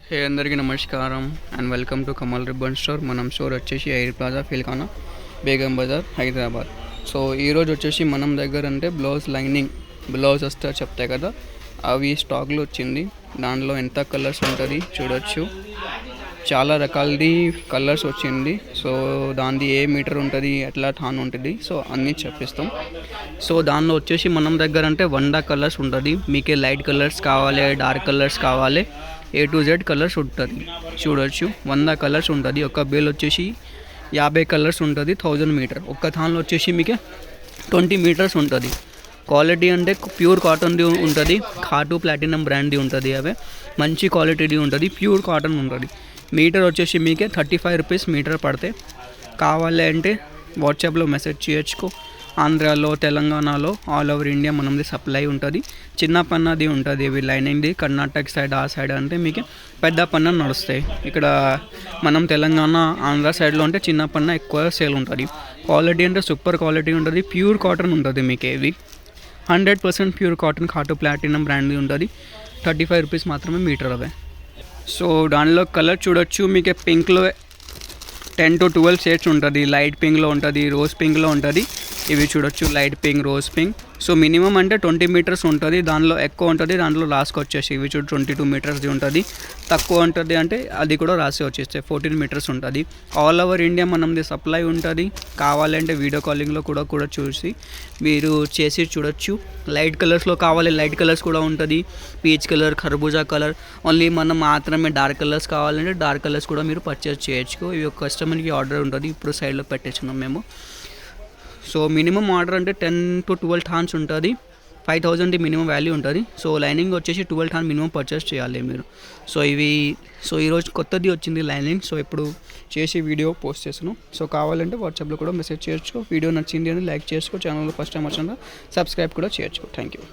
హే అందరికీ నమస్కారం and welcome to Kamal ribbon store. మనం స్టోర్ వచ్చేసి Air Plaza Filkhana Begum Bazar Hyderabad. So ఈరోజు వచ్చేసి మనం దగ్గర అంటే బ్లౌజ్ లైనింగ్ బ్లౌజ్ వస్తే చెప్తాయి కదా, అవి స్టాక్లో వచ్చింది. దానిలో ఎంత కలర్స్ ఉంటుంది చూడొచ్చు, చాలా రకాలది కలర్స్ వచ్చింది. సో దానిది ఏ మీటర్ ఉంటుంది, ఎట్లా టాన్ ఉంటుంది, సో అన్నీ చెప్పిస్తాం. సో దానిలో వచ్చేసి మనం దగ్గర అంటే 100 కలర్స్ ఉంటుంది. మీకే లైట్ కలర్స్ కావాలి, డార్క్ కలర్స్ కావాలి, A to Z కలర్స్ ఉంటుంది. చూడొచ్చు 100 కలర్స్ ఉంటుంది. ఒక బేల్ వచ్చేసి 50 కలర్స్ ఉంటుంది. 1000 మీటర్. ఒక్క థాన్లో వచ్చేసి మీకు 20 మీటర్స్ ఉంటుంది. క్వాలిటీ అంటే ప్యూర్ కాటన్ది ఉంటుంది. ఖాటు ప్లాటినం బ్రాండ్ది ఉంటుంది. అవే మంచి క్వాలిటీది ఉంటుంది, ప్యూర్ కాటన్ ఉంటుంది. మీటర్ వచ్చేసి మీకే 35 రూపీస్ మీటర్ పడితే. కావాలి అంటే వాట్సాప్లో మెసేజ్ చేయొచ్చు. ఆంధ్రాలో, తెలంగాణలో, ఆల్ ఓవర్ ఇండియా మనది సప్లై ఉంటుంది. చిన్న పన్నది ఉంటుంది, ఇవి లైనింగ్ది. కర్ణాటక సైడ్ ఆ సైడ్ అంటే మీకు పెద్ద పన్న నడుస్తాయి. ఇక్కడ మనం తెలంగాణ, ఆంధ్ర సైడ్లో అంటే చిన్న పన్న ఎక్కువ సేల్ ఉంటుంది. క్వాలిటీ అంటే సూపర్ క్వాలిటీ ఉంటుంది, ప్యూర్ కాటన్ ఉంటుంది. మీకు ఇవి 100% ప్యూర్ కాటన్ ఖాటు ప్లాటినం బ్రాండ్ది ఉంటుంది. 35 రూపీస్ మాత్రమే మీటర్ అవే. సో దానిలో కలర్ చూడొచ్చు, మీకు పింక్లో 10 to 12 షేడ్స్ ఉంటుంది. లైట్ పింక్లో ఉంటుంది, రోజ్ పింక్లో ఉంటుంది. ఇవి చూడొచ్చు, light pink, rose pink. So minimum అంటే 20 మీటర్స్ ఉంటుంది. దానిలో ఎక్కువ ఉంటుంది, దాంట్లో లాస్ట్కి వచ్చేసి ఇవి చూడు 22 మీటర్స్ది ఉంటుంది. తక్కువ ఉంటుంది అంటే అది కూడా రాసి వచ్చేస్తే 14 మీటర్స్ ఉంటుంది. ఆల్ ఓవర్ ఇండియా మనది సప్లై ఉంటుంది. కావాలంటే వీడియో కాలింగ్లో కూడా చూసి మీరు చేసి చూడొచ్చు. లైట్ కలర్స్లో కావాలి, లైట్ కలర్స్ కూడా ఉంటుంది. పీచ్ కలర్, ఖర్బూజా కలర్. ఓన్లీ మనం మాత్రమే డార్క్ కలర్స్ కావాలంటే డార్క్ కలర్స్ కూడా మీరు పర్చేస్ చేయొచ్చు. ఇవి ఒక కస్టమర్కి ఆర్డర్ ఉంటుంది, ఇప్పుడు సైడ్లో పెట్టేస్తున్నాం మేము. సో మినిమం ఆర్డర్ అంటే 10 to 12 టాన్స్ ఉంటుంది. 5000 మినిమం వాల్యూ ఉంటుంది. సో లైనింగ్ వచ్చేసి 12 టాన్ మినిమం పర్చేస్ చేయాలి మీరు. సో ఇవి ఈరోజు కొత్తది వచ్చింది లైనింగ్. సో ఇప్పుడు చేసి వీడియో పోస్ట్ చేస్తున్నాం. సో కావాలంటే వాట్సాప్లో కూడా మెసేజ్ చేయొచ్చు. వీడియో నచ్చింది అని లైక్ చేసుకో. ఛానల్లో ఫస్ట్ టైం వచ్చిన సబ్స్క్రైబ్ కూడా చేయొచ్చు. Thank you.